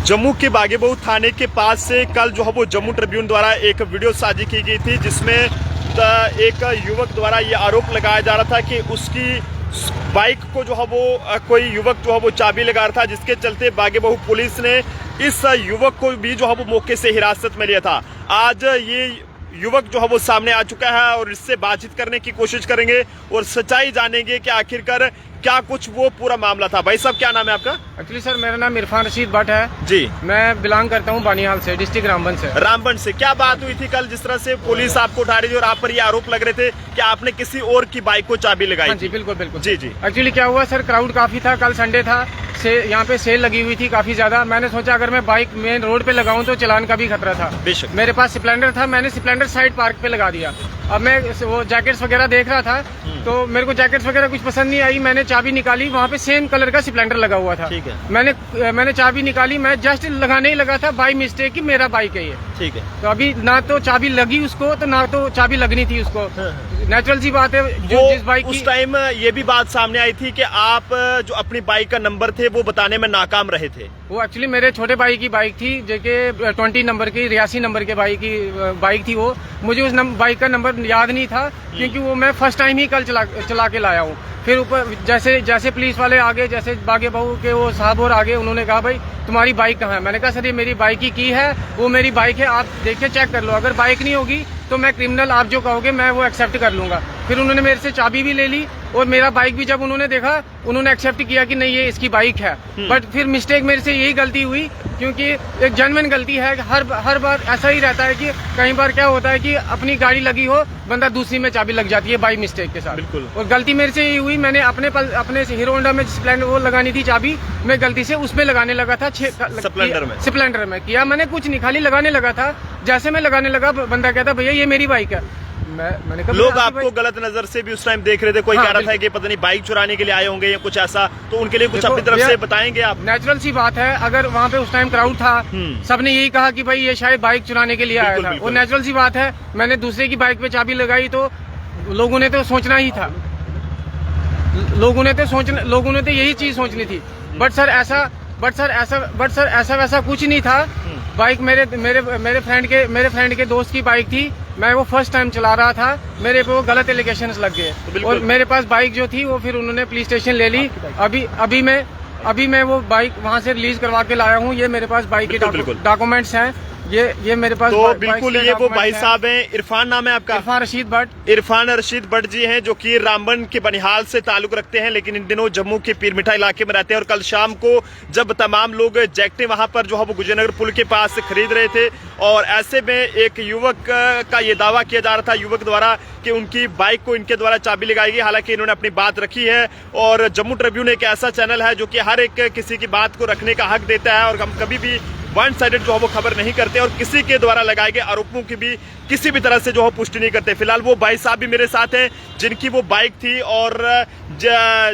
जम्मू के बागेबहू थाने के पास से कल जो है वो जम्मू ट्रिब्यून द्वारा एक वीडियो साझी की गई थी, जिसमें एक युवक द्वारा ये आरोप लगाया जा रहा था कि उसकी बाइक को जो है वो कोई युवक जो है वो चाबी लगा रहा था, जिसके चलते बागेबहू पुलिस ने इस युवक को भी जो है वो मौके से हिरासत में लिया था। आज ये युवक जो है वो सामने आ चुका है और इससे बातचीत करने की कोशिश करेंगे और सच्चाई जानेंगे कि आखिरकार क्या कुछ वो पूरा मामला था। भाई साहब, क्या नाम है आपका? एक्चुअली सर, मेरा नाम इरफान रशीद भट्ट है जी। मैं बिलोंग करता हूँ बानिहाल से, डिस्ट्रिक्ट रामबन से। रामबन से क्या बात हुई थी कल, जिस तरह से पुलिस आपको उठा रही थी और आप पर ये आरोप लग रहे थे कि आपने किसी और की बाइक को चाबी लगाई? हाँ जी, बिल्कुल बिल्कुल जी जी। एक्चुअली क्या हुआ सर, क्राउड काफी था, कल संडे था, यहाँ पे सेल लगी हुई थी काफी ज्यादा। मैंने सोचा अगर मैं बाइक मेन रोड पे लगाऊं तो चलान का भी खतरा था। बेशक। मेरे पास स्प्लेंडर था, मैंने स्प्लेंडर साइड पार्क पे लगा दिया। अब मैं वो जैकेट्स वगैरह देख रहा था तो मेरे को जैकेट्स वगैरह कुछ पसंद नहीं आई। मैंने चाबी निकाली, वहाँ पे सेम कलर का स्प्लेंडर लगा हुआ था। ठीक है। मैंने चाबी निकाली, मैं जस्ट लगाने ही लगा था बाई मिस्टेक कि मेरा बाइक है ये। ठीक है। तो अभी ना तो चाबी लगी उसको, तो ना तो चाबी लगनी थी उसको। नेचुरल सी बात है, जो जिस बाइक उस टाइम ये भी बात सामने आई थी कि आप जो अपनी बाइक का नंबर थे वो बताने में नाकाम रहे थे। वो एक्चुअली मेरे छोटे भाई की बाइक थी, जो कि 20 नंबर की 83 नंबर के बाइक थी वो। मुझे उस बाइक का नंबर याद नहीं था, क्योंकि वो मैं फर्स्ट टाइम ही कल चला के लाया हूँ। फिर ऊपर जैसे पुलिस वाले आगे, जैसे बागेबहू के वो साहब और आगे, उन्होंने कहा भाई तुम्हारी बाइक कहाँ है? मैंने कहा सर ये मेरी बाइक ही की है, वो मेरी बाइक है, आप देखिए चेक कर लो। अगर बाइक नहीं होगी तो मैं क्रिमिनल, आप जो कहोगे मैं वो एक्सेप्ट कर लूंगा। फिर उन्होंने मेरे से चाबी भी ले ली और मेरा बाइक भी जब उन्होंने देखा, उन्होंने एक्सेप्ट किया कि नहीं ये इसकी बाइक है। बट फिर मिस्टेक मेरे से यही गलती हुई, क्योंकि एक जेन्युइन गलती है। हर बार ऐसा ही रहता है कि कई बार क्या होता है कि अपनी गाड़ी लगी हो, बंदा दूसरी में चाबी लग जाती है बाई मिस्टेक के साथ। बिल्कुल। और गलती मेरे से यही हुई, मैंने अपने हीरो होंडा में स्प्लेंडर वो लगानी थी चाबी, मैं गलती से उसमें लगाने लगा था, स्प्लेंडर में किया मैंने कुछ नहीं, खाली लगाने लगा था। जैसे मैं लगाने लगा, बंदा कहता भैया ये मेरी बाइक है। मैंने कहा लोग आपको गलत नजर से भी उस टाइम देख रहे थे, कोई कह रहा था कि पता नहीं बाइक चुराने के लिए आए होंगे या कुछ ऐसा, तो उनके लिए कुछ अपनी तरफ से बताएंगे आप? नेचुरल सी बात है, अगर वहाँ पे उस टाइम क्राउड था, सबने यही कहा कि भाई ये शायद बाइक चुराने के लिए आया था। वो नेचुरल सी बात है, मैंने दूसरे की बाइक पे चाबी लगाई तो लोगों ने तो सोचना ही था, लोगों ने तो यही चीज सोचनी थी। बट सर ऐसा वैसा कुछ नहीं था। बाइक मेरे फ्रेंड के दोस्त की बाइक थी, मैं वो फर्स्ट टाइम चला रहा था, मेरे पे वो गलत एलिगेशंस लग गए और मेरे पास बाइक जो थी वो फिर उन्होंने पुलिस स्टेशन ले ली। अभी मैं वो बाइक वहाँ से रिलीज करवा के लाया हूँ। ये मेरे पास बाइक के डॉक्यूमेंट्स हैं, ये मेरे पास। तो बिल्कुल ये वो भाई साहब हैं। इरफान नाम है आपका? इरफान रशीद भट्ट। इरफान रशीद भट्ट जी हैं, जो कि रामबन के बनिहाल से ताल्लुक रखते हैं, लेकिन इन दिनों जम्मू के पीरमिठा इलाके में रहते हैं। और कल शाम को जब तमाम लोग जैकटें वहां पर जो है वो गुजरनगर पुल के पास से खरीद रहे थे, और ऐसे में एक युवक का ये दावा किया जा रहा था युवक द्वारा कि उनकी बाइक को इनके द्वारा चाबी लगाई गई। हालांकि इन्होंने अपनी बात रखी है, और जम्मू ट्रिब्यून एक ऐसा चैनल है जो कि हर एक किसी की बात को रखने का हक देता है, और हम कभी भी वन साइडेड जो है वो खबर नहीं करते और किसी के द्वारा लगाए गए आरोपों की भी किसी भी तरह से जो है पुष्टि नहीं करते। फिलहाल वो भाई साहब भी मेरे साथ हैं जिनकी वो बाइक थी और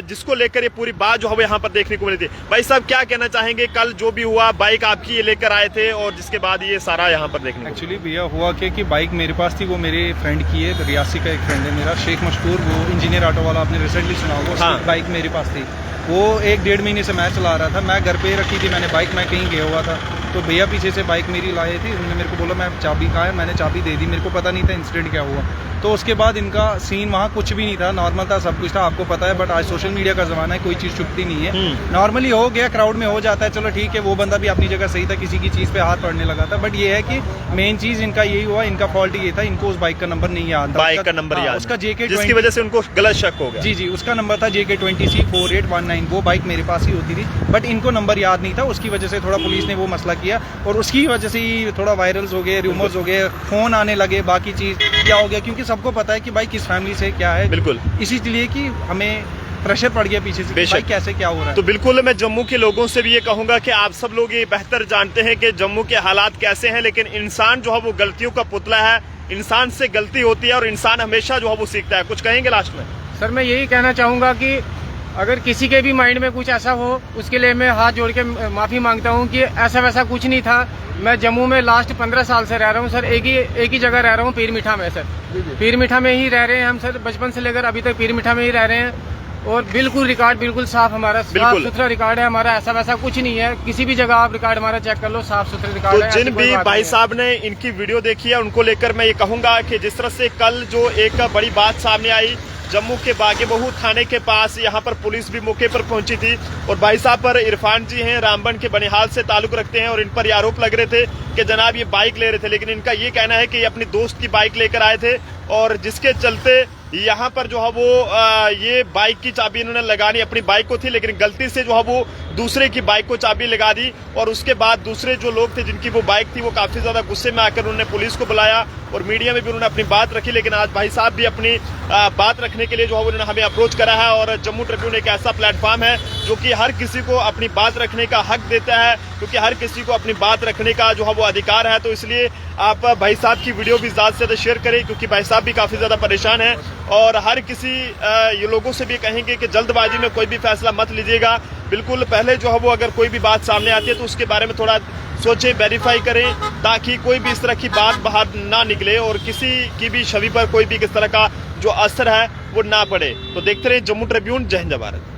जिसको लेकर ये पूरी बात जो है यहाँ पर देखने को मिली थी। भाई साहब, क्या कहना चाहेंगे? कल जो भी हुआ, बाइक आपकी ये लेकर आए थे और जिसके बाद ये सारा यहाँ पर देखने को। एक्चुअली भैया हुआ कि बाइक मेरे पास थी, वो मेरे फ्रेंड की है, रियासी का एक फ्रेंड है मेरा, शेख मशहूर, वो इंजीनियर ऑटो वाला, आपने रिसेंटली सुना होगा। हाँ। बाइक मेरे पास थी, वो 1-1.5 महीने से मैं चला रहा था, मैं घर पे रखी थी मैंने बाइक, मैं कहीं गया हुआ था, तो भैया पीछे से बाइक मेरी लाए थी, उन्होंने मेरे को बोला मैं चाबी कहाँ है, मैंने चाबी दे दी, मेरे को पता नहीं था इंसिडेंट क्या हुआ। तो उसके बाद इनका सीन वहाँ कुछ भी नहीं था, नॉर्मल था, सब कुछ था, आपको पता है। बट आज सोशल मीडिया का जमाना है, कोई चीज़ छुपती नहीं है। नॉर्मली हो गया, क्राउड में हो जाता है, चलो ठीक है, वो बंदा भी अपनी जगह सही था, किसी की चीज़ पे हाथ पड़ने लगा था। बट ये है कि मेन चीज़ इनका यही हुआ, इनका फॉल्ट ये था, इनको उस बाइक का नंबर नहीं याद था, बाइक का नंबर याद, उसका JK, जिसकी वजह से उनको गलत शक हो गया। जी, उसका नंबर था JK 20C4819, वो बाइक मेरे पास ही होती थी, बट इनको नंबर याद नहीं था। उसकी वजह से थोड़ा पुलिस ने वो मसला किया, और उसकी वजह से ही थोड़ा वायरल्स हो गए, रूमर्स हो गए, फोन आने लगे, बाकी चीज़ क्या हो गया, क्योंकि सबको पता है कि भाई किस फैमिली से क्या है। बिल्कुल, इसीलिए कि हमें प्रेशर पड़ गया पीछे से, भाई कैसे क्या हो रहा है। तो बिल्कुल मैं जम्मू के लोगों से भी ये कहूंगा कि आप सब लोग ये बेहतर जानते हैं कि जम्मू के हालात कैसे हैं, लेकिन इंसान जो है वो गलतियों का पुतला है, इंसान से गलती होती है और इंसान हमेशा जो है वो सीखता है। कुछ कहेंगे लास्ट में? सर, मैं यही कहना चाहूंगा कि अगर किसी के भी माइंड में कुछ ऐसा हो, उसके लिए मैं हाथ जोड़ के माफी मांगता हूं कि ऐसा वैसा कुछ नहीं था। मैं जम्मू में लास्ट 15 साल से रह रहा हूं सर, एक ही जगह रह रहा हूं, पीरमिठा में सर। पीरमिठा में ही रह रहे हैं हम सर, बचपन से लेकर अभी तक पीरमिठा में ही रह रहे हैं। और बिल्कुल रिकॉर्ड बिल्कुल साफ, हमारा साफ बिल्कुल। सुथरा रिकॉर्ड है हमारा, ऐसा वैसा कुछ नहीं है। किसी भी जगह आप रिकॉर्ड हमारा चेक कर लो, साफ सुथरे रिकॉर्ड तो है। जिन ऐसी कोई भी बात भाई नहीं है। साहब ने इनकी वीडियो देखी है उनको लेकर मैं ये कहूंगा कि जिस तरह से कल जो एक बड़ी बात सामने आई, जम्मू के बागे-बहू थाने के पास यहाँ पर पुलिस भी मौके पर पहुंची थी और भाई साहब पर इरफान जी हैं, रामबन के बनिहाल से ताल्लुक रखते हैं और इन पर ये आरोप लग रहे थे कि जनाब ये बाइक ले रहे थे, लेकिन इनका ये कहना है कि ये अपनी दोस्त की बाइक लेकर आए थे और जिसके चलते यहाँ पर जो है वो ये बाइक की चाबी इन्होंने लगानी अपनी बाइक को थी, लेकिन गलती से जो है वो दूसरे की बाइक को चाबी लगा दी और उसके बाद दूसरे जो लोग थे जिनकी वो बाइक थी वो काफी ज्यादा गुस्से में आकर उन्होंने पुलिस को बुलाया और मीडिया में भी उन्होंने अपनी बात रखी। लेकिन आज भाई साहब भी अपनी बात रखने के लिए जो है उन्होंने हमें अप्रोच करा है और जम्मू ट्रिब्यून एक ऐसा प्लेटफॉर्म है जो कि हर किसी को अपनी बात रखने का हक देता है, क्योंकि हर किसी को अपनी बात रखने का जो है वो अधिकार है। तो इसलिए आप भाई साहब की वीडियो भी ज्यादा से ज्यादा शेयर करें, क्योंकि भाई साहब भी काफी ज्यादा परेशान है और हर किसी ये लोगों से भी कहेंगे कि जल्दबाजी में कोई भी फैसला मत लीजिएगा। बिल्कुल पहले जो है वो अगर कोई भी बात सामने आती है तो उसके बारे में थोड़ा सोचें, वेरीफाई करें, ताकि कोई भी इस तरह की बात बाहर ना निकले और किसी की भी छवि पर कोई भी किस तरह का जो असर है वो ना पड़े। तो देखते रहे जम्मू ट्रिब्यून। जय हिंद भारत।